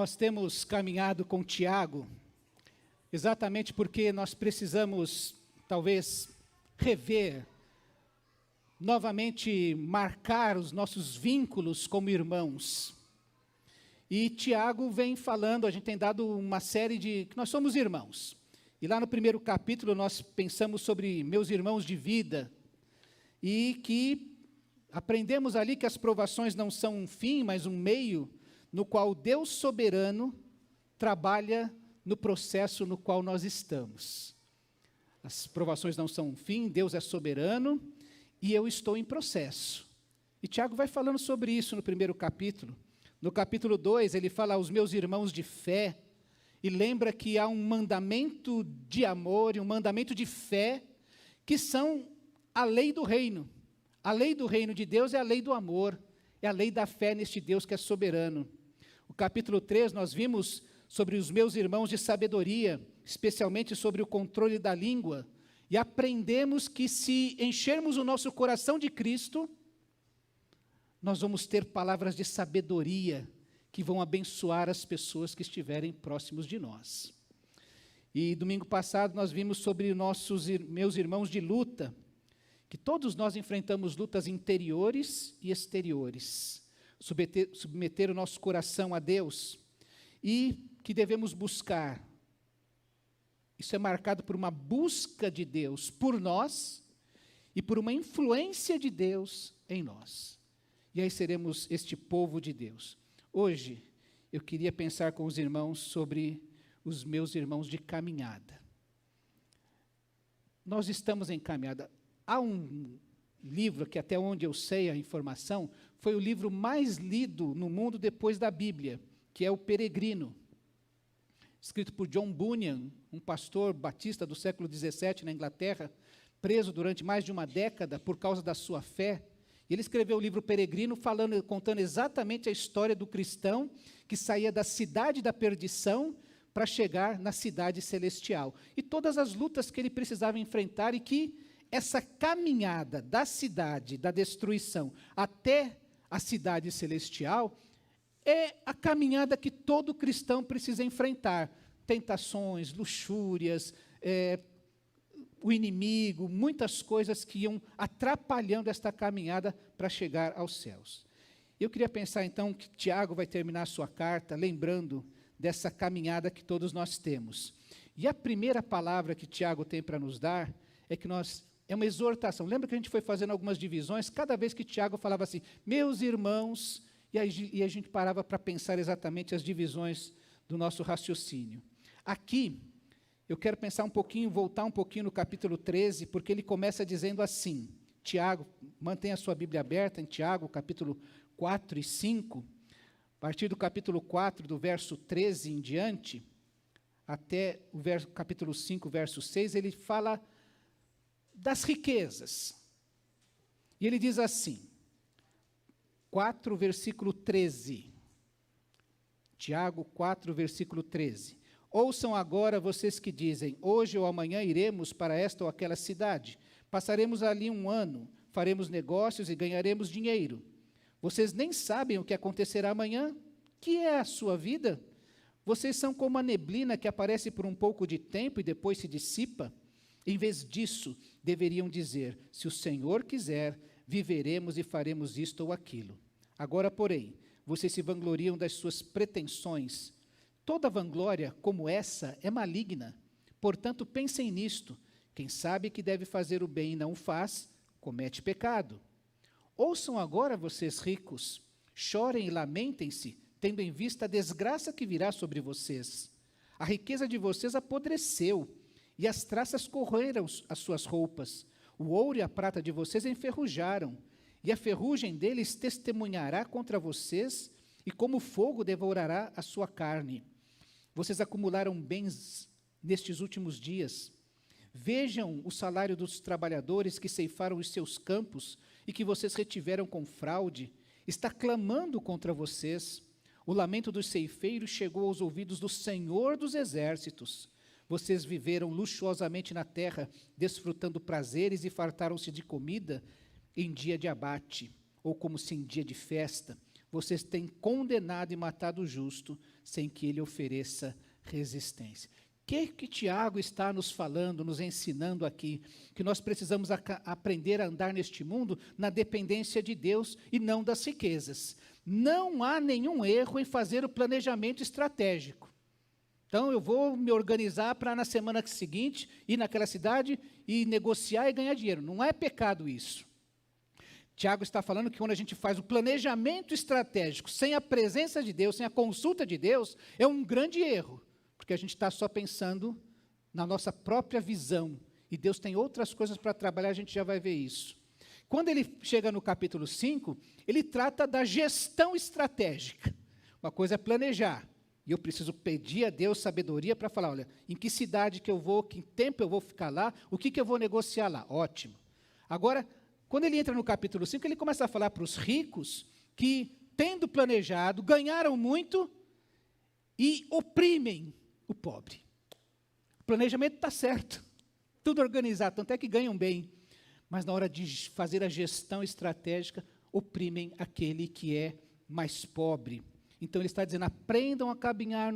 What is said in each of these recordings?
Nós temos caminhado com Tiago, exatamente porque nós precisamos, talvez, rever, novamente marcar os nossos vínculos como irmãos. E Tiago vem falando, a gente tem dado uma série de, que nós somos irmãos. E lá no primeiro capítulo nós pensamos sobre meus irmãos de vida, e que aprendemos ali que as provações não são um fim, mas um meio, no qual Deus soberano trabalha no processo no qual nós estamos. As provações não são um fim, Deus é soberano, e eu estou em processo. E Tiago vai falando sobre isso no primeiro capítulo. No capítulo 2, ele fala aos meus irmãos de fé, e lembra que há um mandamento de amor e um mandamento de fé, que são a lei do reino. A lei do reino de Deus é a lei do amor, é a lei da fé neste Deus que é soberano. O capítulo 3, nós vimos sobre os meus irmãos de sabedoria, especialmente sobre o controle da língua, e aprendemos que se enchermos o nosso coração de Cristo, nós vamos ter palavras de sabedoria que vão abençoar as pessoas que estiverem próximos de nós. E domingo passado nós vimos sobre meus irmãos de luta, que todos nós enfrentamos lutas interiores e exteriores. Submeter o nosso coração a Deus, e que devemos buscar. Isso é marcado por uma busca de Deus por nós, e por uma influência de Deus em nós. E aí seremos este povo de Deus. Hoje, eu queria pensar com os irmãos sobre os meus irmãos de caminhada. Nós estamos em caminhada. Há um livro que, até onde eu sei a informação, foi o livro mais lido no mundo depois da Bíblia, que é O Peregrino, escrito por John Bunyan, um pastor batista do século XVII na Inglaterra, preso durante mais de uma década por causa da sua fé. Ele escreveu o livro Peregrino, contando exatamente a história do cristão que saía da cidade da perdição para chegar na cidade celestial. E todas as lutas que ele precisava enfrentar, e que essa caminhada da cidade, da destruição, até a cidade celestial, é a caminhada que todo cristão precisa enfrentar. Tentações, luxúrias, o inimigo, muitas coisas que iam atrapalhando esta caminhada para chegar aos céus. Eu queria pensar então que Tiago vai terminar a sua carta lembrando dessa caminhada que todos nós temos. E a primeira palavra que Tiago tem para nos dar é uma exortação. Lembra que a gente foi fazendo algumas divisões? Cada vez que Tiago falava assim, meus irmãos, e a gente parava para pensar exatamente as divisões do nosso raciocínio. Aqui, eu quero pensar um pouquinho, voltar um pouquinho no capítulo 13, porque ele começa dizendo assim, Tiago, mantenha a sua Bíblia aberta em Tiago, capítulo 4 e 5, a partir do capítulo 4, do verso 13 em diante, até o capítulo 5, verso 6, ele fala das riquezas. E ele diz assim, 4, versículo 13. Tiago 4, versículo 13. Ouçam agora vocês que dizem, hoje ou amanhã iremos para esta ou aquela cidade, passaremos ali um ano, faremos negócios e ganharemos dinheiro. Vocês nem sabem o que acontecerá amanhã? Que é a sua vida? Vocês são como a neblina que aparece por um pouco de tempo e depois se dissipa. Em vez disso, deveriam dizer, se o Senhor quiser, viveremos e faremos isto ou aquilo. Agora, porém, vocês se vangloriam das suas pretensões. Toda vanglória como essa é maligna. Portanto, pensem nisto. Quem sabe que deve fazer o bem e não o faz, comete pecado. Ouçam agora, vocês ricos, chorem e lamentem-se, tendo em vista a desgraça que virá sobre vocês. A riqueza de vocês apodreceu, e as traças corroeram as suas roupas. O ouro e a prata de vocês enferrujaram, e a ferrugem deles testemunhará contra vocês, e como fogo devorará a sua carne. Vocês acumularam bens nestes últimos dias. Vejam o salário dos trabalhadores que ceifaram os seus campos e que vocês retiveram com fraude. Está clamando contra vocês. O lamento dos ceifeiros chegou aos ouvidos do Senhor dos Exércitos. Vocês viveram luxuosamente na terra, desfrutando prazeres e fartaram-se de comida em dia de abate, ou como se em dia de festa. vocês têm condenado e matado o justo, sem que ele ofereça resistência. O que Tiago está nos falando, nos ensinando aqui? Que nós precisamos aprender a andar neste mundo na dependência de Deus e não das riquezas. Não há nenhum erro em fazer o planejamento estratégico. Então, eu vou me organizar para na semana seguinte ir naquela cidade e negociar e ganhar dinheiro. Não é pecado isso. Tiago está falando que quando a gente faz o planejamento estratégico sem a presença de Deus, sem a consulta de Deus, é um grande erro. Porque a gente está só pensando na nossa própria visão. E Deus tem outras coisas para trabalhar, a gente já vai ver isso. Quando ele chega no capítulo 5, ele trata da gestão estratégica. Uma coisa é planejar. E eu preciso pedir a Deus sabedoria para falar, olha, em que cidade que eu vou, que tempo eu vou ficar lá, o que eu vou negociar lá. Ótimo. Agora, quando ele entra no capítulo 5, ele começa a falar para os ricos que, tendo planejado, ganharam muito e oprimem o pobre. O planejamento está certo, tudo organizado, tanto é que ganham bem, mas na hora de fazer a gestão estratégica, oprimem aquele que é mais pobre. Então ele está dizendo, aprendam a caminhar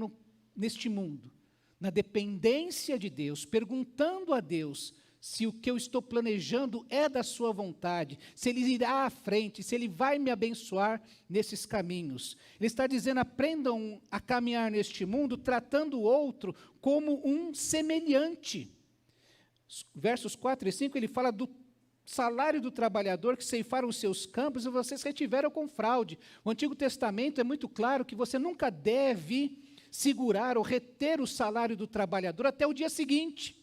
neste mundo, na dependência de Deus, perguntando a Deus se o que eu estou planejando é da sua vontade, se Ele irá à frente, se Ele vai me abençoar nesses caminhos. Ele está dizendo, aprendam a caminhar neste mundo, tratando o outro como um semelhante. Versos 4 e 5, ele fala do salário do trabalhador que ceifaram os seus campos e vocês retiveram com fraude. O Antigo Testamento é muito claro que você nunca deve segurar ou reter o salário do trabalhador até o dia seguinte.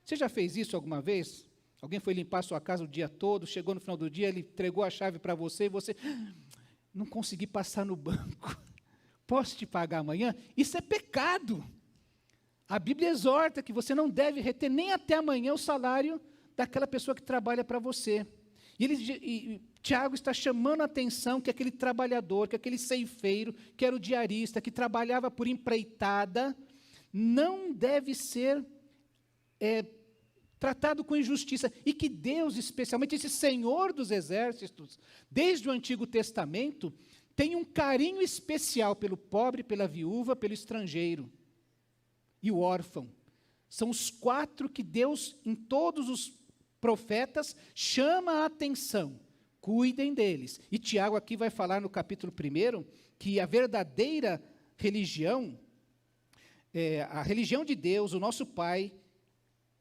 Você já fez isso alguma vez? Alguém foi limpar a sua casa o dia todo, chegou no final do dia, ele entregou a chave para você e você, não consegui passar no banco, posso te pagar amanhã? Isso é pecado. A Bíblia exorta que você não deve reter nem até amanhã o salário daquela pessoa que trabalha para você. E Tiago está chamando a atenção que aquele trabalhador, que aquele ceifeiro, que era o diarista, que trabalhava por empreitada, não deve ser tratado com injustiça, e que Deus, especialmente esse Senhor dos Exércitos, desde o Antigo Testamento, tem um carinho especial pelo pobre, pela viúva, pelo estrangeiro e o órfão. São os 4 que Deus, em todos os profetas, chama a atenção. Cuidem deles. E Tiago aqui vai falar no capítulo 1, que a verdadeira religião, a religião de Deus, o nosso Pai,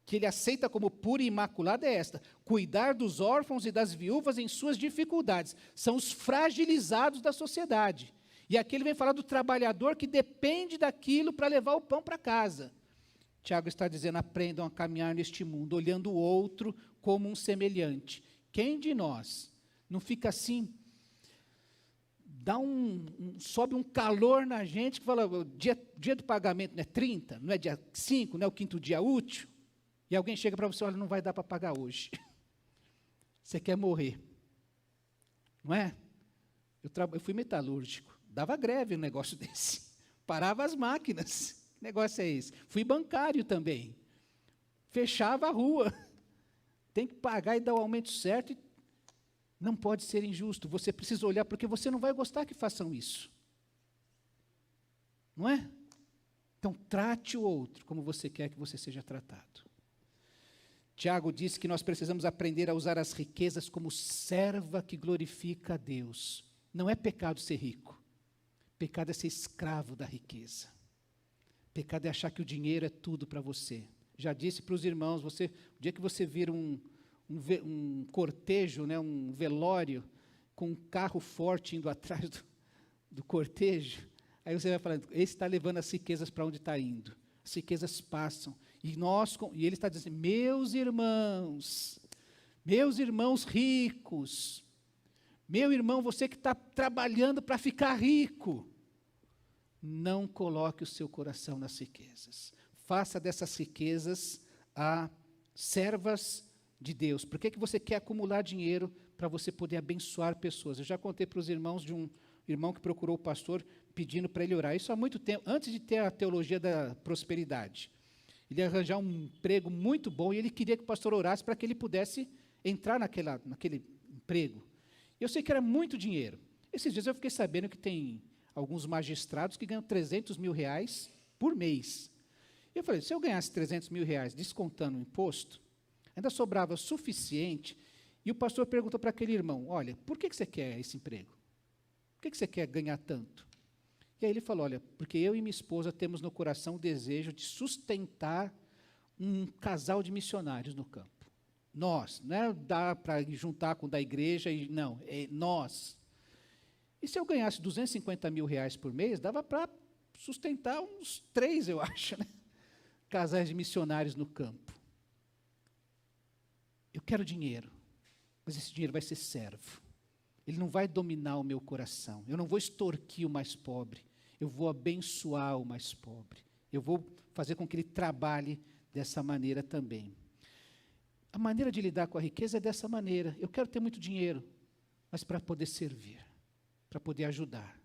que Ele aceita como pura e imaculada é esta: cuidar dos órfãos e das viúvas em suas dificuldades. São os fragilizados da sociedade. E aqui ele vem falar do trabalhador que depende daquilo para levar o pão para casa. Tiago está dizendo, aprendam a caminhar neste mundo, olhando o outro como um semelhante. Quem de nós não fica assim, sobe um calor na gente, que fala, dia do pagamento não é 30, não é dia 5, não é o 5º dia útil? E alguém chega para você, olha, não vai dar para pagar hoje. Você quer morrer. Não é? Eu fui metalúrgico. Dava greve um negócio desse. Parava as máquinas. Que negócio é esse? Fui bancário também. Fechava a rua. Tem que pagar e dar o aumento certo. Não pode ser injusto. Você precisa olhar, porque você não vai gostar que façam isso. Não é? Então, trate o outro como você quer que você seja tratado. Tiago diz que nós precisamos aprender a usar as riquezas como serva que glorifica a Deus. Não é pecado ser rico. Pecado é ser escravo da riqueza. Pecado é achar que o dinheiro é tudo para você. Já disse para os irmãos, o dia que você vir um cortejo, né, um velório, com um carro forte indo atrás do cortejo, aí você vai falando, esse está levando as riquezas para onde está indo. As riquezas passam. E ele está dizendo, meus irmãos ricos, meu irmão, você que está trabalhando para ficar rico, não coloque o seu coração nas riquezas. Faça dessas riquezas servas de Deus. Por que você quer acumular dinheiro para você poder abençoar pessoas? Eu já contei para os irmãos de um irmão que procurou o pastor pedindo para ele orar. Isso há muito tempo, antes de ter a teologia da prosperidade. Ele ia arranjar um emprego muito bom e ele queria que o pastor orasse para que ele pudesse entrar naquele emprego. Eu sei que era muito dinheiro. Esses dias eu fiquei sabendo que tem alguns magistrados que ganham 300 mil reais por mês. Eu falei, se eu ganhasse 300 mil reais descontando o imposto, ainda sobrava suficiente. E o pastor perguntou para aquele irmão, olha, por que você quer esse emprego? Por que você quer ganhar tanto? E aí ele falou, olha, porque eu e minha esposa temos no coração o desejo de sustentar um casal de missionários no campo. Nós, não é dar para juntar com o da igreja, não, é nós. E se eu ganhasse 250 mil reais por mês, dava para sustentar uns 3, eu acho, né? Casais de missionários no campo. Eu quero dinheiro, mas esse dinheiro vai ser servo. Ele não vai dominar o meu coração. Eu não vou extorquir o mais pobre. Eu vou abençoar o mais pobre. Eu vou fazer com que ele trabalhe dessa maneira também. A maneira de lidar com a riqueza é dessa maneira. Eu quero ter muito dinheiro, mas para poder servir, para poder ajudar,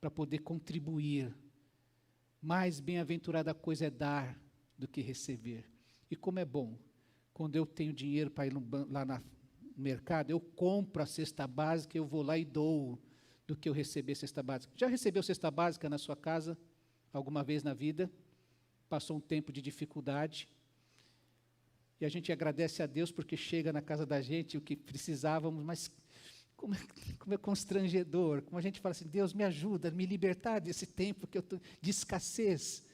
para poder contribuir. Mais bem-aventurada coisa é dar do que receber. E como é bom, quando eu tenho dinheiro para ir lá no mercado, eu compro a cesta básica, eu vou lá e dou, do que eu receber cesta básica. Já recebeu cesta básica na sua casa, alguma vez na vida? Passou um tempo de dificuldade, e a gente agradece a Deus porque chega na casa da gente o que precisávamos, mas como é constrangedor, como a gente fala assim, Deus me ajuda, me libertar desse tempo que eu tô, de escassez.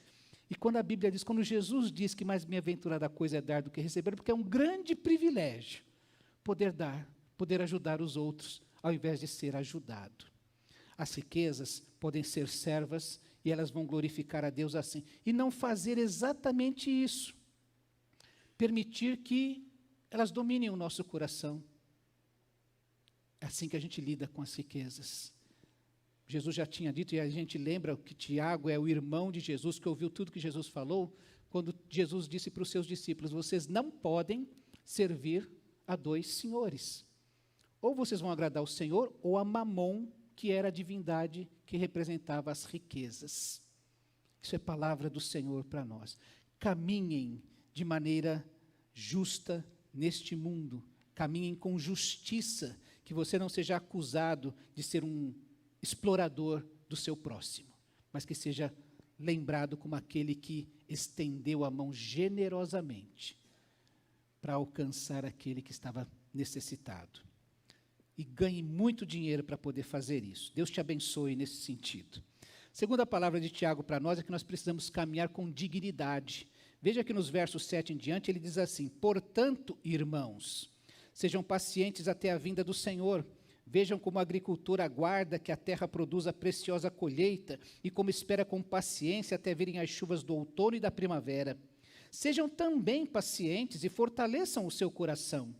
E quando a Bíblia diz, quando Jesus diz que mais bem-aventurada coisa é dar do que receber, porque é um grande privilégio poder dar, poder ajudar os outros, ao invés de ser ajudado. As riquezas podem ser servas e elas vão glorificar a Deus assim. E não fazer exatamente isso. Permitir que elas dominem o nosso coração. É assim que a gente lida com as riquezas. Jesus já tinha dito, e a gente lembra que Tiago é o irmão de Jesus, que ouviu tudo que Jesus falou, quando Jesus disse para os seus discípulos, vocês não podem servir a 2 senhores. Ou vocês vão agradar o Senhor, ou a Mamon, que era a divindade que representava as riquezas. Isso é palavra do Senhor para nós. Caminhem de maneira justa neste mundo. Caminhem com justiça, que você não seja acusado de ser um explorador do seu próximo, mas que seja lembrado como aquele que estendeu a mão generosamente para alcançar aquele que estava necessitado. E ganhe muito dinheiro para poder fazer isso. Deus te abençoe nesse sentido. Segunda palavra de Tiago para nós é que nós precisamos caminhar com dignidade. Veja que nos versos 7 em diante ele diz assim, portanto, irmãos, sejam pacientes até a vinda do Senhor. Vejam como o agricultor aguarda que a terra produza preciosa colheita e como espera com paciência até virem as chuvas do outono e da primavera. Sejam também pacientes e fortaleçam o seu coração,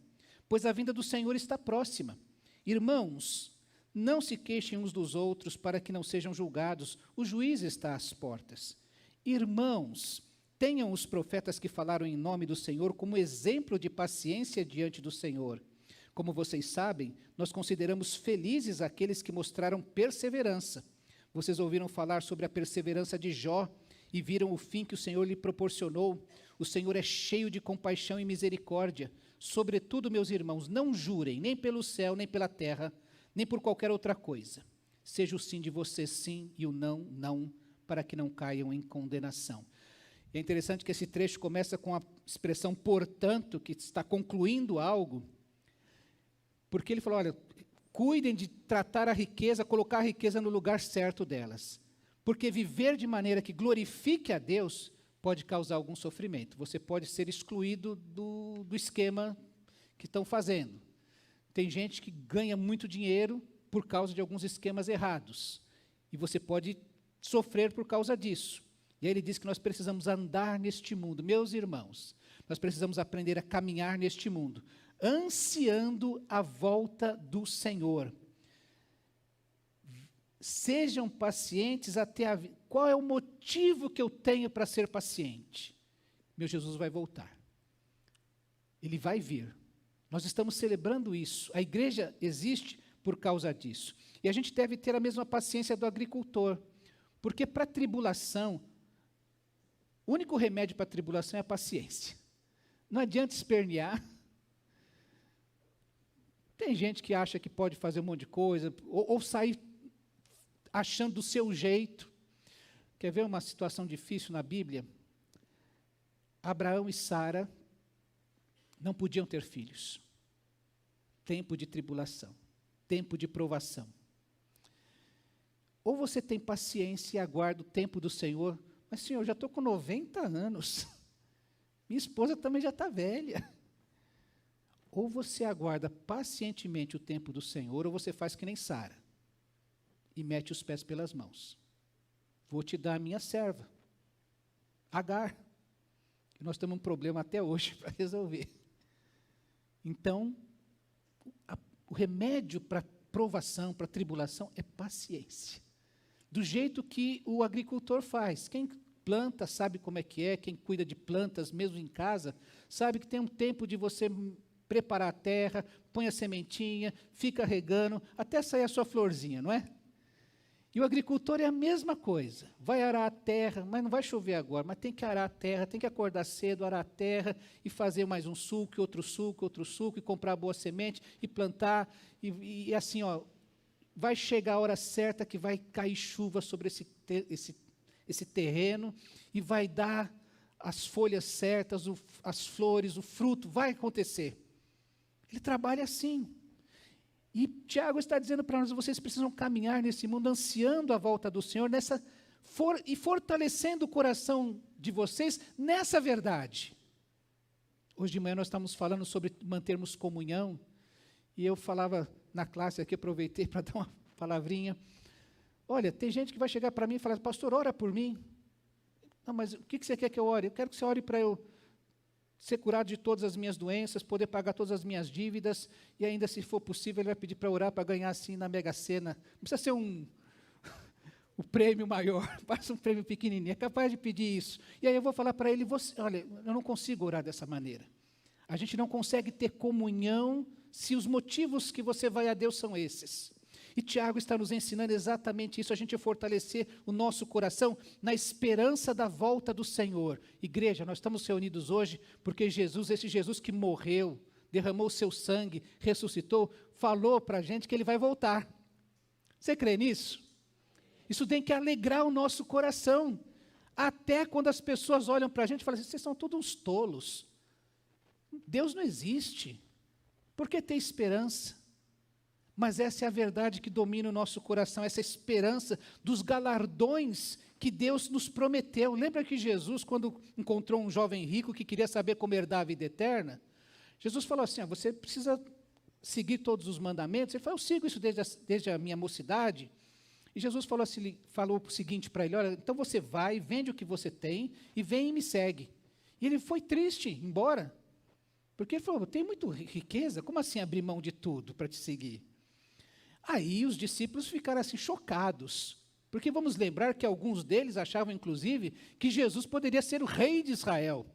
pois a vinda do Senhor está próxima. Irmãos, não se queixem uns dos outros para que não sejam julgados. O juiz está às portas. Irmãos, tenham os profetas que falaram em nome do Senhor como exemplo de paciência diante do Senhor. Como vocês sabem, nós consideramos felizes aqueles que mostraram perseverança. Vocês ouviram falar sobre a perseverança de Jó e viram o fim que o Senhor lhe proporcionou. O Senhor é cheio de compaixão e misericórdia. Sobretudo, meus irmãos, não jurem, nem pelo céu, nem pela terra, nem por qualquer outra coisa. Seja o sim de vocês sim e o não, não, para que não caiam em condenação. É interessante que esse trecho começa com a expressão portanto, que está concluindo algo, porque ele falou, olha, cuidem de tratar a riqueza, colocar a riqueza no lugar certo delas, porque viver de maneira que glorifique a Deus pode causar algum sofrimento. Você pode ser excluído do esquema que estão fazendo. Tem gente que ganha muito dinheiro por causa de alguns esquemas errados, e você pode sofrer por causa disso. E aí ele diz que nós precisamos andar neste mundo. Meus irmãos, nós precisamos aprender a caminhar neste mundo, ansiando a volta do Senhor. Sejam pacientes até a vida. Qual é o motivo que eu tenho para ser paciente? Meu Jesus vai voltar. Ele vai vir. Nós estamos celebrando isso. A igreja existe por causa disso. E a gente deve ter a mesma paciência do agricultor. Porque para a tribulação, o único remédio para a tribulação é a paciência. Não adianta espernear. Tem gente que acha que pode fazer um monte de coisa, ou sair achando do seu jeito. Quer ver uma situação difícil na Bíblia? Abraão e Sara não podiam ter filhos. Tempo de tribulação, tempo de provação. Ou você tem paciência e aguarda o tempo do Senhor, mas Senhor, eu já estou com 90 anos, minha esposa também já está velha. Ou você aguarda pacientemente o tempo do Senhor, ou você faz que nem Sara, e mete os pés pelas mãos. Vou te dar a minha serva, Agar. Nós temos um problema até hoje para resolver. Então, o remédio para provação, para tribulação, é paciência. Do jeito que o agricultor faz. Quem planta sabe como é que é, quem cuida de plantas, mesmo em casa, sabe que tem um tempo de você preparar a terra, põe a sementinha, fica regando, até sair a sua florzinha, não é? E o agricultor é a mesma coisa. Vai arar a terra, mas não vai chover agora, mas tem que arar a terra, tem que acordar cedo, arar a terra, e fazer mais um suco, outro suco, e comprar boa semente, e plantar, e assim, ó, vai chegar a hora certa que vai cair chuva sobre esse terreno, e vai dar as folhas certas, as flores, o fruto, vai acontecer. Ele trabalha assim. E Tiago está dizendo para nós, vocês precisam caminhar nesse mundo, ansiando a volta do Senhor, e fortalecendo o coração de vocês nessa verdade. Hoje de manhã nós estamos falando sobre mantermos comunhão, e eu falava na classe aqui, aproveitei para dar uma palavrinha. Olha, tem gente que vai chegar para mim e falar, pastor, ora por mim. Não, mas o que você quer que eu ore? Eu quero que você ore para eu ser curado de todas as minhas doenças, poder pagar todas as minhas dívidas, e ainda, se for possível, ele vai pedir para orar para ganhar assim na Mega Sena. Não precisa ser o prêmio maior, basta um prêmio pequenininho, é capaz de pedir isso. E aí eu vou falar para ele, olha, eu não consigo orar dessa maneira. A gente não consegue ter comunhão se os motivos que você vai a Deus são esses. E Tiago está nos ensinando exatamente isso, a gente fortalecer o nosso coração na esperança da volta do Senhor. Igreja, nós estamos reunidos hoje porque Jesus, esse Jesus que morreu, derramou o seu sangue, ressuscitou, falou para a gente que ele vai voltar. Você crê nisso? Isso tem que alegrar o nosso coração. Até quando as pessoas olham para a gente e falam assim, vocês são todos uns tolos. Deus não existe. Por que ter esperança? Mas essa é a verdade que domina o nosso coração, essa esperança dos galardões que Deus nos prometeu. Lembra que Jesus, quando encontrou um jovem rico que queria saber como herdar a vida eterna, Jesus falou assim, você precisa seguir todos os mandamentos. Ele falou, eu sigo isso desde a minha mocidade. E Jesus falou o seguinte para ele, olha, então você vai, vende o que você tem, e vem e me segue. E ele foi triste, embora, porque ele falou, eu tenho muita riqueza, como assim abrir mão de tudo para te seguir? Aí os discípulos ficaram assim chocados, porque vamos lembrar que alguns deles achavam, inclusive, que Jesus poderia ser o rei de Israel,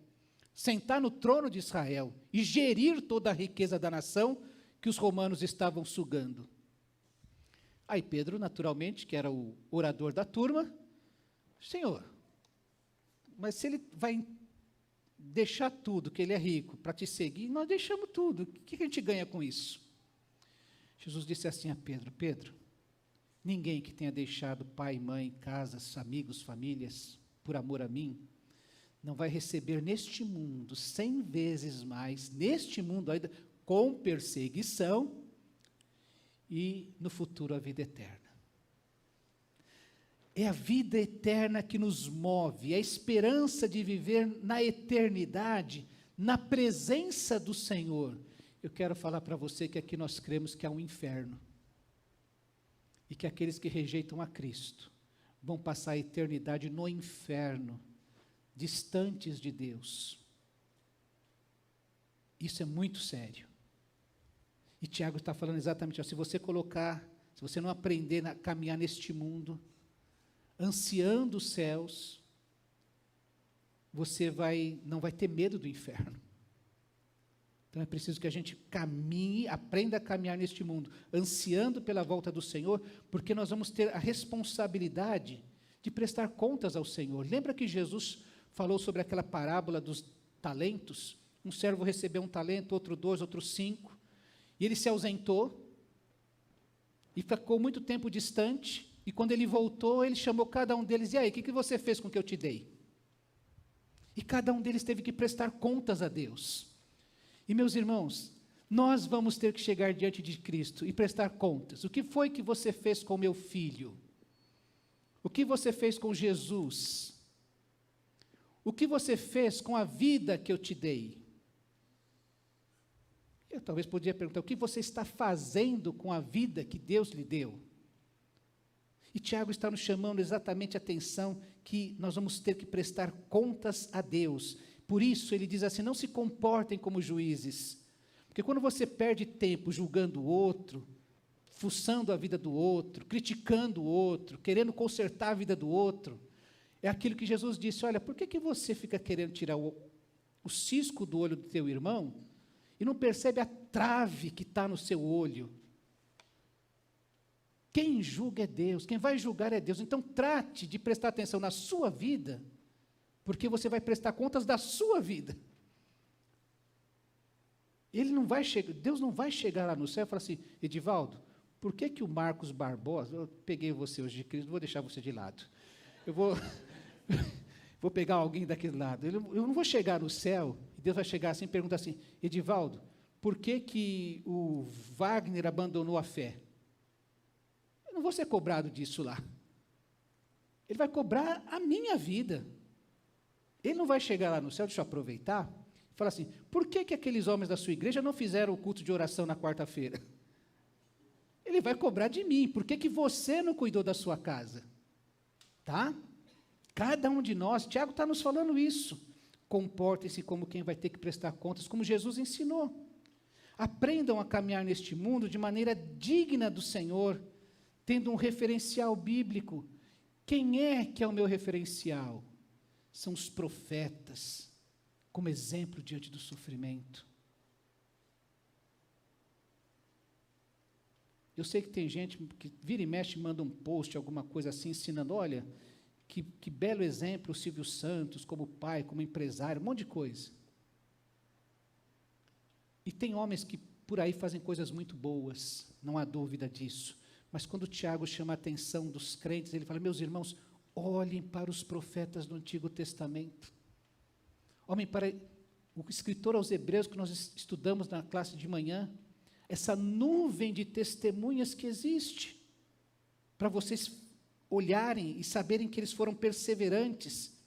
sentar no trono de Israel e gerir toda a riqueza da nação que os romanos estavam sugando. Aí Pedro, naturalmente, que era o orador da turma, Senhor, mas se ele vai deixar tudo, que ele é rico, para te seguir, nós deixamos tudo, o que a gente ganha com isso? Jesus disse assim a Pedro, Pedro, ninguém que tenha deixado pai, mãe, casas, amigos, famílias, por amor a mim, não vai receber neste mundo 100 vezes mais, neste mundo ainda, com perseguição, e no futuro a vida eterna. É a vida eterna que nos move, é a esperança de viver na eternidade, na presença do Senhor. Eu quero falar para você que aqui nós cremos que há um inferno, e que aqueles que rejeitam a Cristo vão passar a eternidade no inferno, distantes de Deus. Isso é muito sério. E Tiago está falando exatamente assim, se você não aprender a caminhar neste mundo, ansiando os céus, você não vai ter medo do inferno. Então é preciso que a gente caminhe, aprenda a caminhar neste mundo, ansiando pela volta do Senhor, porque nós vamos ter a responsabilidade de prestar contas ao Senhor. Lembra que Jesus falou sobre aquela parábola dos talentos? Um servo recebeu 1 talento, outro 2, outro 5, E ele se ausentou, e ficou muito tempo distante, e quando ele voltou, ele chamou cada um deles, e aí, o que você fez com o que eu te dei? E cada um deles teve que prestar contas a Deus. E meus irmãos, nós vamos ter que chegar diante de Cristo e prestar contas. O que foi que você fez com meu filho? O que você fez com Jesus? O que você fez com a vida que eu te dei? Eu talvez podia perguntar, o que você está fazendo com a vida que Deus lhe deu? E Tiago está nos chamando exatamente a atenção que nós vamos ter que prestar contas a Deus. Por isso ele diz assim, não se comportem como juízes. Porque quando você perde tempo julgando o outro, fuçando a vida do outro, criticando o outro, querendo consertar a vida do outro, é aquilo que Jesus disse, olha, por que você fica querendo tirar o cisco do olho do teu irmão e não percebe a trave que está no seu olho? Quem julga é Deus, quem vai julgar é Deus. Então trate de prestar atenção na sua vida, porque você vai prestar contas da sua vida. Deus não vai chegar lá no céu e falar assim, Edivaldo, por que o Marcos Barbosa, eu peguei você hoje de Cristo, não vou deixar você de lado, eu vou pegar alguém daquele lado, eu não vou chegar no céu, e Deus vai chegar assim e perguntar assim, Edivaldo, por que o Wagner abandonou a fé? Eu não vou ser cobrado disso lá. Ele vai cobrar a minha vida. Ele não vai chegar lá no céu, deixa eu aproveitar, e falar assim, por que aqueles homens da sua igreja não fizeram o culto de oração na quarta-feira? Ele vai cobrar de mim, por que você não cuidou da sua casa? Tá? Cada um de nós, Tiago está nos falando isso, comportem-se como quem vai ter que prestar contas, como Jesus ensinou. Aprendam a caminhar neste mundo de maneira digna do Senhor, tendo um referencial bíblico. Quem é que é o meu referencial? São os profetas, como exemplo diante do sofrimento. Eu sei que tem gente que vira e mexe, manda um post, alguma coisa assim, ensinando, olha, que belo exemplo o Silvio Santos, como pai, como empresário, um monte de coisa. E tem homens que por aí fazem coisas muito boas, não há dúvida disso. Mas quando Tiago chama a atenção dos crentes, ele fala, meus irmãos, olhem para os profetas do Antigo Testamento. Olhem para o escritor aos Hebreus, que nós estudamos na classe de manhã, essa nuvem de testemunhas que existe, para vocês olharem e saberem que eles foram perseverantes,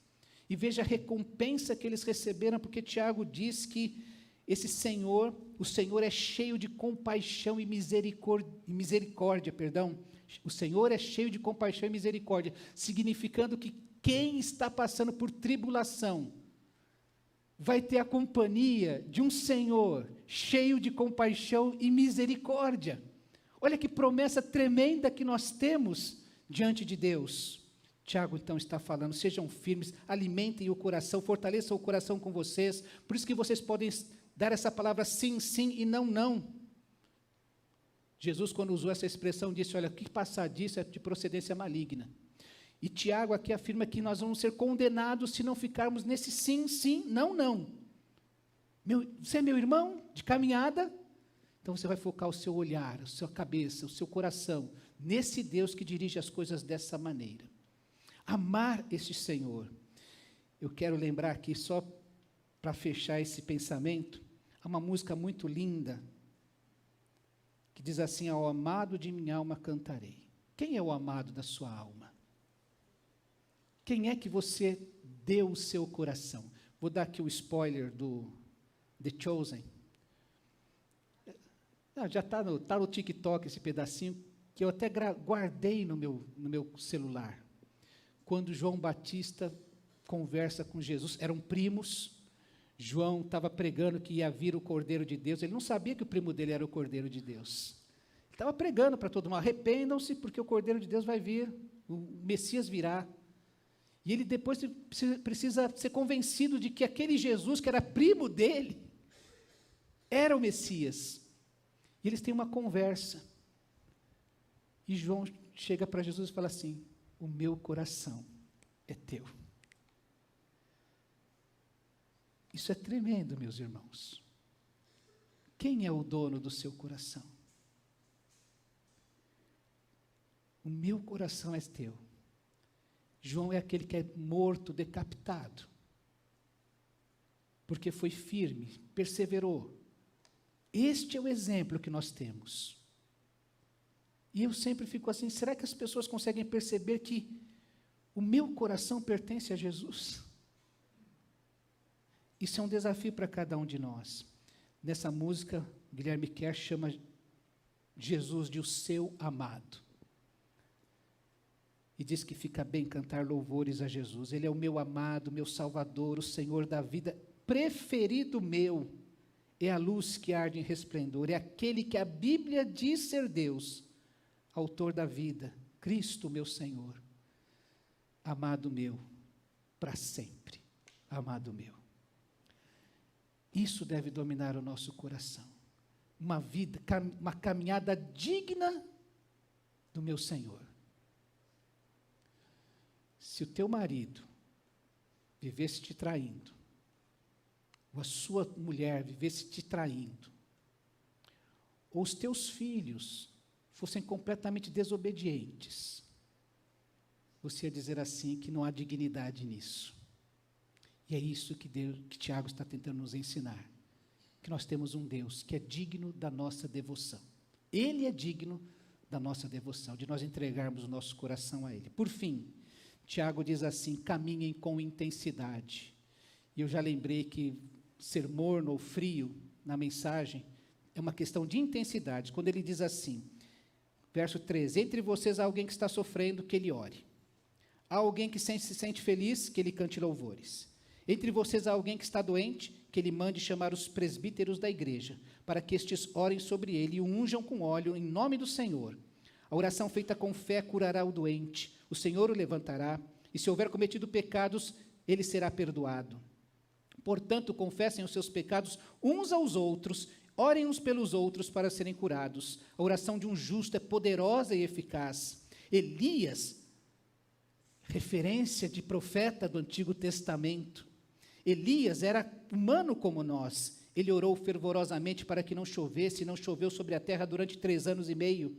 e veja a recompensa que eles receberam, porque Tiago diz que esse Senhor, o Senhor é cheio de compaixão e misericórdia, o Senhor é cheio de compaixão e misericórdia, significando que quem está passando por tribulação, vai ter a companhia de um Senhor cheio de compaixão e misericórdia. Olha que promessa tremenda que nós temos diante de Deus. Tiago, então, está falando, sejam firmes, alimentem o coração, fortaleçam o coração com vocês, por isso que vocês podem dar essa palavra sim, sim e não, não. Jesus, quando usou essa expressão, disse, olha, o que passar disso é de procedência maligna. E Tiago aqui afirma que nós vamos ser condenados se não ficarmos nesse sim, sim, não, não. Você é meu irmão de caminhada? Então você vai focar o seu olhar, a sua cabeça, o seu coração, nesse Deus que dirige as coisas dessa maneira. Amar este Senhor. Eu quero lembrar aqui, só para fechar esse pensamento, há uma música muito linda, que diz assim, ao amado de minha alma cantarei. Quem é o amado da sua alma? Quem é que você deu o seu coração? Vou dar aqui o spoiler do The Chosen. Já está no TikTok esse pedacinho, que eu até guardei no meu celular. Quando João Batista conversa com Jesus, eram primos, João estava pregando que ia vir o Cordeiro de Deus, ele não sabia que o primo dele era o Cordeiro de Deus. Ele estava pregando para todo mundo, arrependam-se porque o Cordeiro de Deus vai vir, o Messias virá. E ele depois precisa ser convencido de que aquele Jesus, que era primo dele, era o Messias. E eles têm uma conversa. E João chega para Jesus e fala assim, o meu coração é teu. Isso é tremendo, meus irmãos. Quem é o dono do seu coração? O meu coração é teu. João é aquele que é morto, decapitado, porque foi firme, perseverou. Este é o exemplo que nós temos. E eu sempre fico assim, será que as pessoas conseguem perceber que o meu coração pertence a Jesus? Isso é um desafio para cada um de nós. Nessa música, Guilherme Kerr chama Jesus de o seu amado. E diz que fica bem cantar louvores a Jesus. Ele é o meu amado, meu Salvador, o Senhor da vida, preferido meu. É a luz que arde em resplendor, é aquele que a Bíblia diz ser Deus, autor da vida, Cristo, meu Senhor. Amado meu, para sempre, amado meu. Isso deve dominar o nosso coração. Uma vida, uma caminhada digna do meu Senhor. Se o teu marido vivesse te traindo, ou a sua mulher vivesse te traindo, ou os teus filhos fossem completamente desobedientes, você ia dizer assim que não há dignidade nisso. E é isso que Tiago está tentando nos ensinar, que nós temos um Deus que é digno da nossa devoção. Ele é digno da nossa devoção, de nós entregarmos o nosso coração a Ele. Por fim, Tiago diz assim, caminhem com intensidade. E eu já lembrei que ser morno ou frio na mensagem é uma questão de intensidade. Quando ele diz assim, verso 13, entre vocês há alguém que está sofrendo, que ele ore. Há alguém que se sente feliz, que ele cante louvores. Entre vocês há alguém que está doente, que ele mande chamar os presbíteros da igreja, para que estes orem sobre ele e o unjam com óleo em nome do Senhor. A oração feita com fé curará o doente, o Senhor o levantará, e se houver cometido pecados, ele será perdoado. Portanto, confessem os seus pecados uns aos outros, orem uns pelos outros para serem curados. A oração de um justo é poderosa e eficaz. Elias, referência de profeta do Antigo Testamento, Elias era humano como nós. Ele orou fervorosamente para que não chovesse, e não choveu sobre a terra durante 3 anos e meio.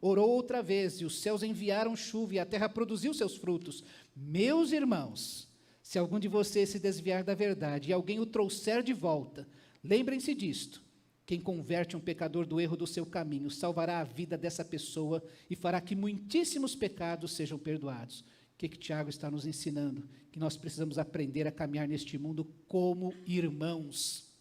Orou outra vez, e os céus enviaram chuva, e a terra produziu seus frutos. Meus irmãos, se algum de vocês se desviar da verdade, e alguém o trouxer de volta, lembrem-se disto: quem converte um pecador do erro do seu caminho, salvará a vida dessa pessoa, e fará que muitíssimos pecados sejam perdoados. O que Tiago está nos ensinando? Que nós precisamos aprender a caminhar neste mundo como irmãos.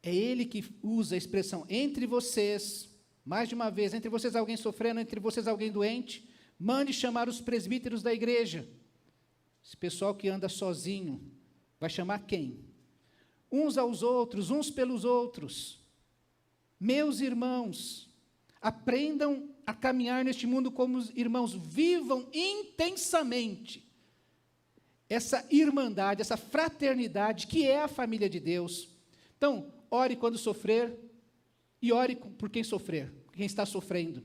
É ele que usa a expressão, entre vocês, mais de uma vez, entre vocês alguém sofrendo, entre vocês alguém doente, mande chamar os presbíteros da igreja. Esse pessoal que anda sozinho, vai chamar quem? Uns aos outros, uns pelos outros. Meus irmãos, aprendam a caminhar neste mundo como irmãos, vivam intensamente essa irmandade, essa fraternidade que é a família de Deus. Então, ore quando sofrer e ore por quem sofrer, quem está sofrendo.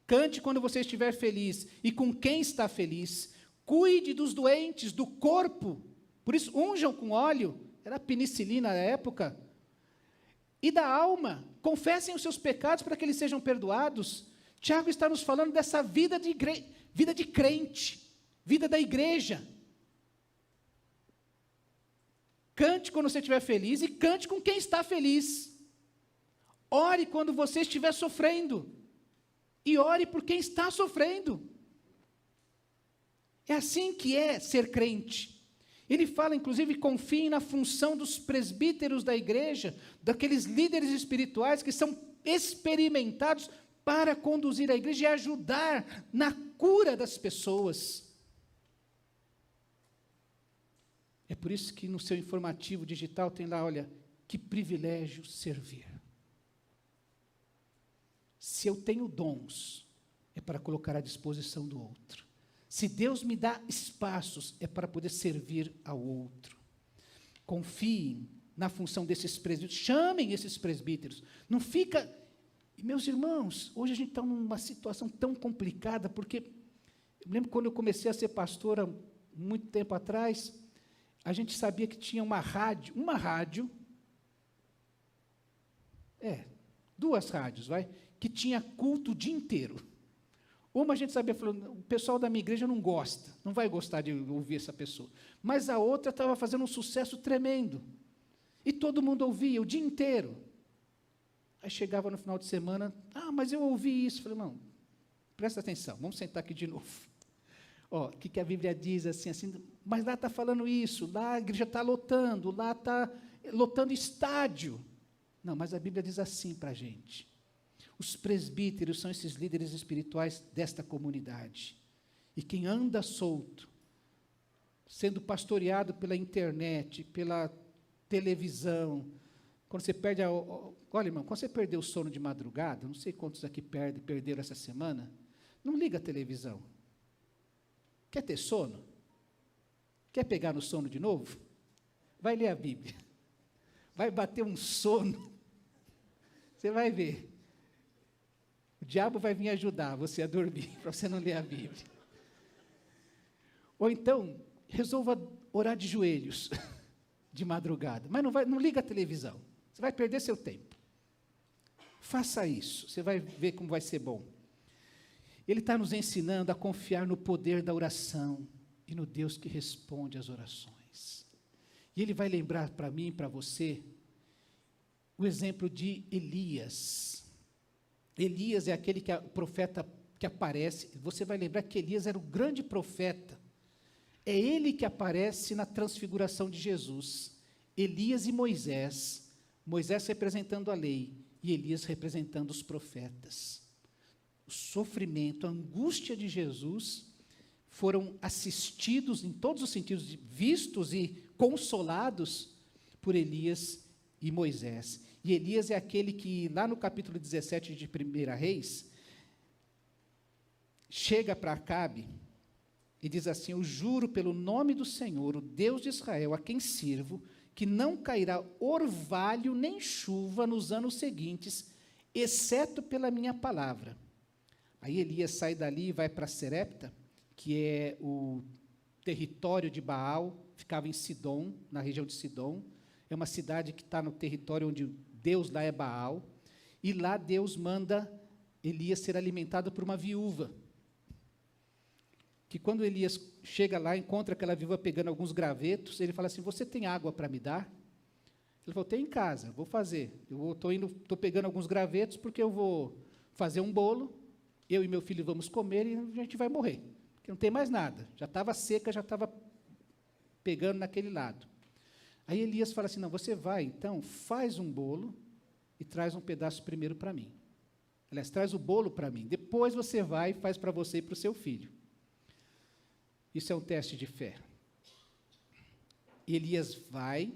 Cante quando você estiver feliz e com quem está feliz. Cuide dos doentes, do corpo. Por isso, unjam com óleo, era penicilina na época. E da alma, confessem os seus pecados para que eles sejam perdoados. Tiago está nos falando dessa vida de crente, vida da igreja. Cante quando você estiver feliz e cante com quem está feliz. Ore quando você estiver sofrendo e ore por quem está sofrendo. É assim que é ser crente. Ele fala, inclusive, confiem na função dos presbíteros da igreja, daqueles líderes espirituais que são experimentados para conduzir a igreja e ajudar na cura das pessoas. É por isso que no seu informativo digital tem lá, olha, que privilégio servir. Se eu tenho dons, é para colocar à disposição do outro. Se Deus me dá espaços, é para poder servir ao outro. Confiem na função desses presbíteros, chamem esses presbíteros. Não fica... Meus irmãos, hoje a gente está numa situação tão complicada, porque eu lembro quando eu comecei a ser pastor, há muito tempo atrás, a gente sabia que tinha uma rádio 2 rádios, que tinha culto o dia inteiro. Uma a gente sabia, falando, o pessoal da minha igreja não gosta, não vai gostar de ouvir essa pessoa. Mas a outra estava fazendo um sucesso tremendo. E todo mundo ouvia o dia inteiro. Aí chegava no final de semana, mas eu ouvi isso. Falei, não, presta atenção, vamos sentar aqui de novo. O que a Bíblia diz assim, mas lá está falando isso, lá a igreja está lotando, lá está lotando estádio. Não, mas a Bíblia diz assim para a gente. Os presbíteros são esses líderes espirituais desta comunidade. E quem anda solto, sendo pastoreado pela internet, pela televisão, quando você perde olha, irmão, quando você perdeu o sono de madrugada, não sei quantos aqui perderam essa semana, não liga a televisão. Quer ter sono? Quer pegar no sono de novo? Vai ler a Bíblia. Vai bater um sono. Você vai ver. O diabo vai vir ajudar você a dormir, para você não ler a Bíblia. Ou então, resolva orar de joelhos, de madrugada. Mas não liga a televisão. Você vai perder seu tempo. Faça isso, você vai ver como vai ser bom. Ele está nos ensinando a confiar no poder da oração e no Deus que responde às orações. E ele vai lembrar para mim e para você o exemplo de Elias. Elias é aquele profeta que aparece. Você vai lembrar que Elias era o grande profeta. É ele que aparece na transfiguração de Jesus. Elias e Moisés. Moisés representando a lei e Elias representando os profetas. O sofrimento, a angústia de Jesus foram assistidos em todos os sentidos, vistos e consolados por Elias e Moisés. E Elias é aquele que, lá no capítulo 17 de 1 Reis, chega para Acabe e diz assim: eu juro pelo nome do Senhor, o Deus de Israel, a quem sirvo, que não cairá orvalho nem chuva nos anos seguintes, exceto pela minha palavra. Aí Elias sai dali e vai para Serepta, que é o território de Baal, ficava em Sidom, na região de Sidom. É uma cidade que está no território onde Deus lá é Baal. E lá Deus manda Elias ser alimentado por uma viúva. Que quando Elias chega lá, encontra aquela viúva pegando alguns gravetos, ele fala assim: você tem água para me dar? Ele falou: tem em casa, vou fazer. Eu estou pegando alguns gravetos porque eu vou fazer um bolo, eu e meu filho vamos comer e a gente vai morrer. Porque não tem mais nada. Já estava seca, já estava pegando naquele lado. Aí Elias fala assim: não, você vai, então, faz um bolo e traz um pedaço primeiro para mim. Aliás, traz o bolo para mim. Depois você vai e faz para você e para o seu filho. Isso é um teste de fé. Elias vai,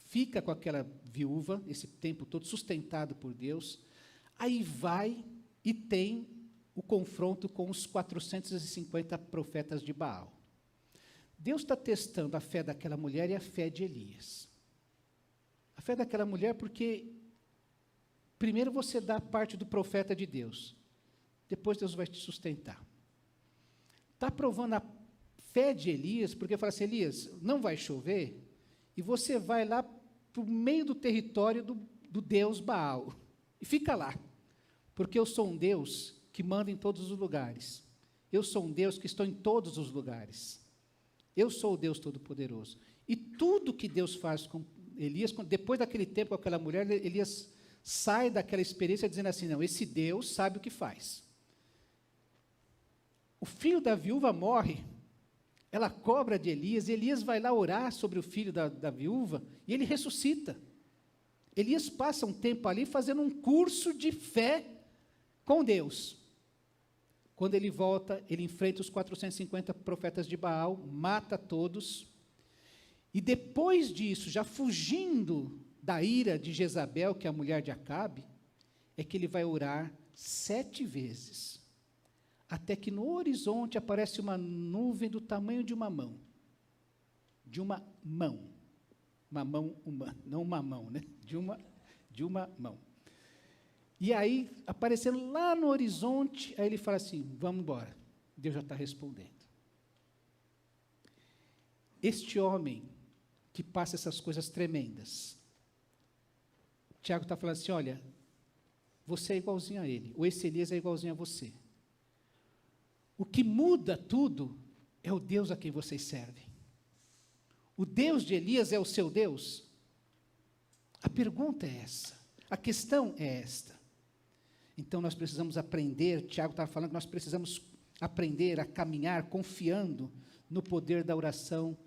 fica com aquela viúva, esse tempo todo sustentado por Deus, aí vai e tem o confronto com os 450 profetas de Baal. Deus está testando a fé daquela mulher e a fé de Elias. A fé daquela mulher porque, primeiro você dá parte do profeta de Deus, depois Deus vai te sustentar. Está provando a fé de Elias, porque fala assim: Elias, não vai chover, e você vai lá para o meio do território do Deus Baal, e fica lá, porque eu sou um Deus que manda em todos os lugares, eu sou um Deus que estou em todos os lugares, eu sou o Deus Todo-Poderoso. E tudo que Deus faz com Elias, depois daquele tempo com aquela mulher, Elias sai daquela experiência dizendo assim: não, esse Deus sabe o que faz. O filho da viúva morre, ela cobra de Elias, e Elias vai lá orar sobre o filho da viúva, e ele ressuscita. Elias passa um tempo ali fazendo um curso de fé com Deus. Quando ele volta, ele enfrenta os 450 profetas de Baal, mata todos, e depois disso, já fugindo da ira de Jezabel, que é a mulher de Acabe, é que ele vai orar 7 vezes, até que no horizonte aparece uma nuvem do tamanho de uma mão. De uma mão. Uma mão humana, não uma mão, né? De uma mão. E aí, aparecendo lá no horizonte, aí ele fala assim: vamos embora. Deus já está respondendo. Este homem que passa essas coisas tremendas, Tiago está falando assim, olha, você é igualzinho a ele, ou esse Elias é igualzinho a você. O que muda tudo é o Deus a quem vocês servem. O Deus de Elias é o seu Deus? A pergunta é essa, a questão é esta. Então nós precisamos aprender, Tiago estava falando que nós precisamos aprender a caminhar confiando no poder da oração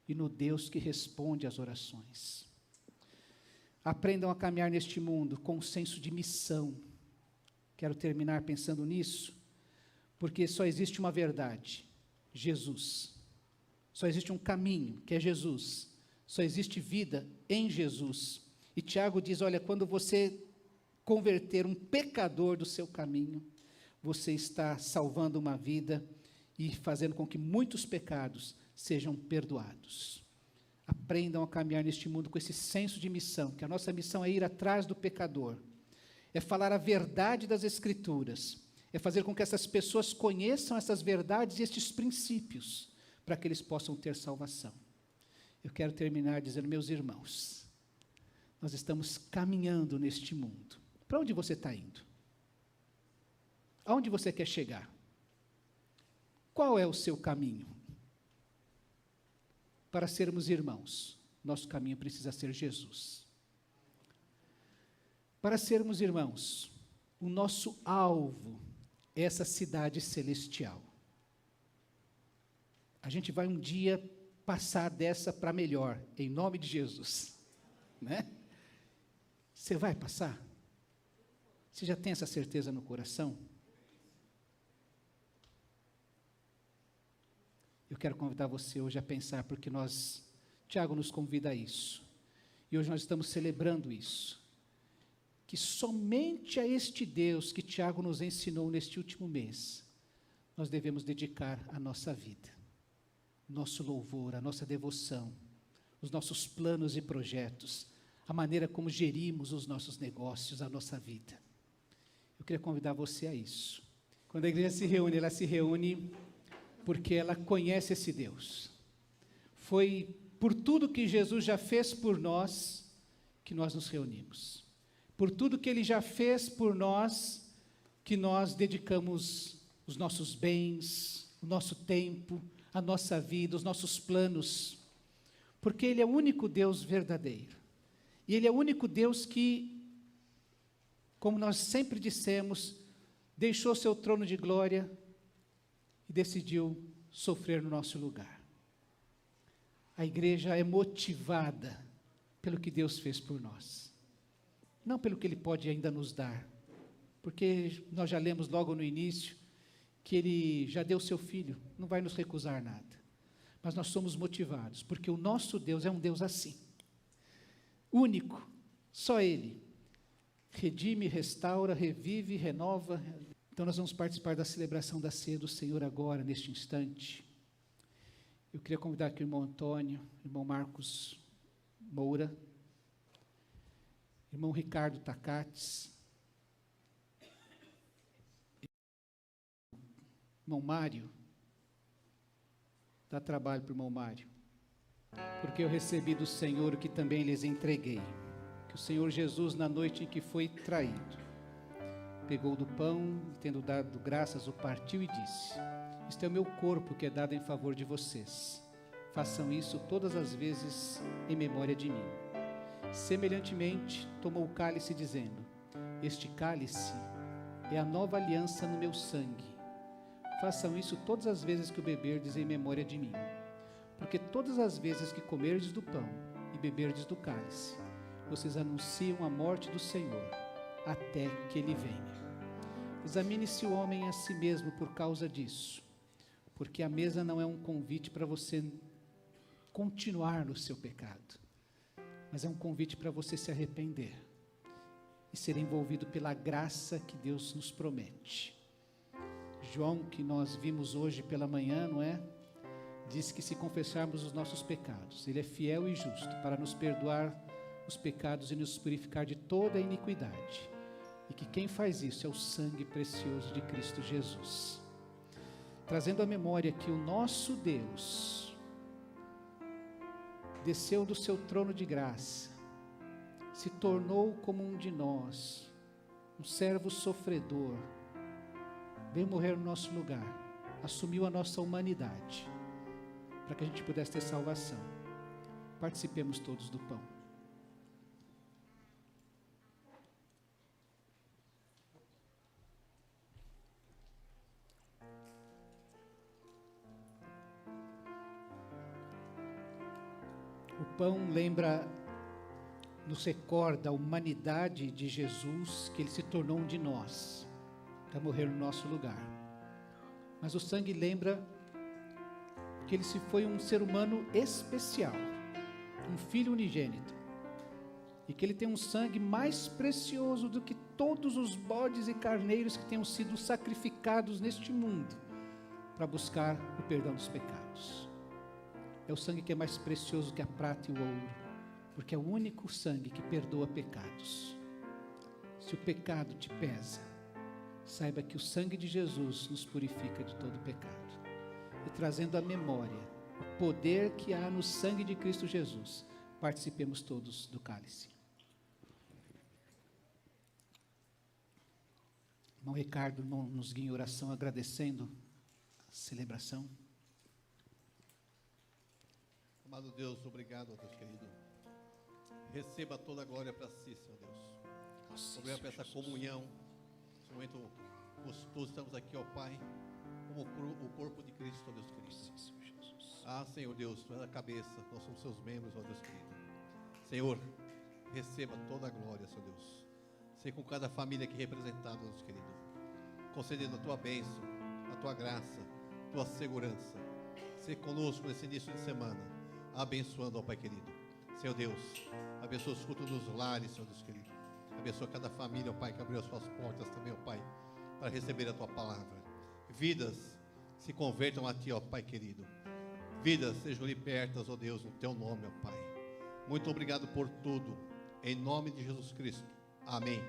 e no Deus que responde às orações. Aprendam a caminhar neste mundo com um senso de missão. Quero terminar pensando nisso, porque só existe uma verdade, Jesus. Só existe um caminho, que é Jesus. Só existe vida em Jesus. E Tiago diz, olha, quando você converter um pecador do seu caminho, você está salvando uma vida e fazendo com que muitos pecados sejam perdoados. Aprendam a caminhar neste mundo com esse senso de missão, que a nossa missão é ir atrás do pecador, é falar a verdade das Escrituras, é fazer com que essas pessoas conheçam essas verdades e estes princípios, para que eles possam ter salvação. Eu quero terminar dizendo, meus irmãos, nós estamos caminhando neste mundo. Para onde você está indo? Aonde você quer chegar? Qual é o seu caminho? Para sermos irmãos, nosso caminho precisa ser Jesus. Para sermos irmãos, o nosso alvo é essa cidade celestial. A gente vai um dia passar dessa para melhor, em nome de Jesus. Né? Você vai passar? Você já tem essa certeza no coração? Eu quero convidar você hoje a pensar, porque Tiago nos convida a isso. E hoje nós estamos celebrando isso. Que somente a este Deus que Tiago nos ensinou neste último mês, nós devemos dedicar a nossa vida, nosso louvor, a nossa devoção, os nossos planos e projetos, a maneira como gerimos os nossos negócios, a nossa vida. Eu queria convidar você a isso. Quando a igreja se reúne, ela se reúne porque ela conhece esse Deus. Foi por tudo que Jesus já fez por nós que nós nos reunimos. Por tudo que Ele já fez por nós que nós dedicamos os nossos bens, o nosso tempo, a nossa vida, os nossos planos. Porque Ele é o único Deus verdadeiro. E Ele é o único Deus que, como nós sempre dissemos, deixou seu trono de glória e decidiu sofrer no nosso lugar. A igreja é motivada pelo que Deus fez por nós, não pelo que Ele pode ainda nos dar, porque nós já lemos logo no início que Ele já deu seu Filho, não vai nos recusar nada, mas nós somos motivados, porque o nosso Deus é um Deus assim, único, só Ele, redime, restaura, revive, renova. Então nós vamos participar da celebração da ceia do Senhor agora, neste instante. Eu queria convidar aqui o irmão Antônio, irmão Marcos Moura, irmão Ricardo Tacates, irmão Mário. Dá trabalho para o irmão Mário. Porque eu recebi do Senhor o que também lhes entreguei, que o Senhor Jesus, na noite em que foi traído, pegou do pão, tendo dado graças, o partiu e disse: Este é o meu corpo que é dado em favor de vocês. Façam isso todas as vezes em memória de mim. Semelhantemente, tomou o cálice, dizendo: Este cálice é a nova aliança no meu sangue. Façam isso todas as vezes que o beberdes em memória de mim. Porque todas as vezes que comerdes do pão e beberdes do cálice, vocês anunciam a morte do Senhor, até que Ele venha. Examine-se o homem a si mesmo por causa disso, porque a mesa não é um convite para você continuar no seu pecado, mas é um convite para você se arrepender e ser envolvido pela graça que Deus nos promete. João, que nós vimos hoje pela manhã, não é? Diz que se confessarmos os nossos pecados, Ele é fiel e justo para nos perdoar os pecados e nos purificar de toda a iniquidade. E que quem faz isso é o sangue precioso de Cristo Jesus. Trazendo à memória que o nosso Deus desceu do seu trono de graça, se tornou como um de nós, um servo sofredor, veio morrer no nosso lugar, assumiu a nossa humanidade, para que a gente pudesse ter salvação. Participemos todos do pão. O pão lembra, nos recorda a humanidade de Jesus, que ele se tornou um de nós, para morrer no nosso lugar. Mas o sangue lembra que ele se foi um ser humano especial, um filho unigênito, e que ele tem um sangue mais precioso do que todos os bodes e carneiros que tenham sido sacrificados neste mundo, para buscar o perdão dos pecados. É o sangue que é mais precioso que a prata e o ouro, porque é o único sangue que perdoa pecados. Se o pecado te pesa, saiba que o sangue de Jesus nos purifica de todo pecado. E trazendo à memória o poder que há no sangue de Cristo Jesus, participemos todos do cálice. Irmão Ricardo, irmão, nos guia em oração, agradecendo a celebração. Amado Deus, obrigado, Deus querido. Receba toda a glória para si, Senhor Deus. Obrigado por essa comunhão. Nesse momento gostoso, estamos aqui, ó Pai, como o corpo de Cristo, ó Deus querido. Ah, Senhor Deus, Tu és a cabeça, nós somos seus membros, ó Deus querido. Senhor, receba toda a glória, Senhor Deus. Seja com cada família aqui representada, Deus querido, concedendo a Tua bênção, a Tua graça, a Tua segurança. Seja conosco nesse início de semana, abençoando, ó Pai querido. Senhor Deus, abençoa os cultos nos lares, Senhor Deus querido. Abençoa cada família, ó Pai, que abriu as suas portas também, ó Pai, para receber a Tua palavra. Vidas se convertam a Ti, ó Pai querido. Vidas sejam libertas, ó Deus, no Teu nome, ó Pai. Muito obrigado por tudo. Em nome de Jesus Cristo. Amém.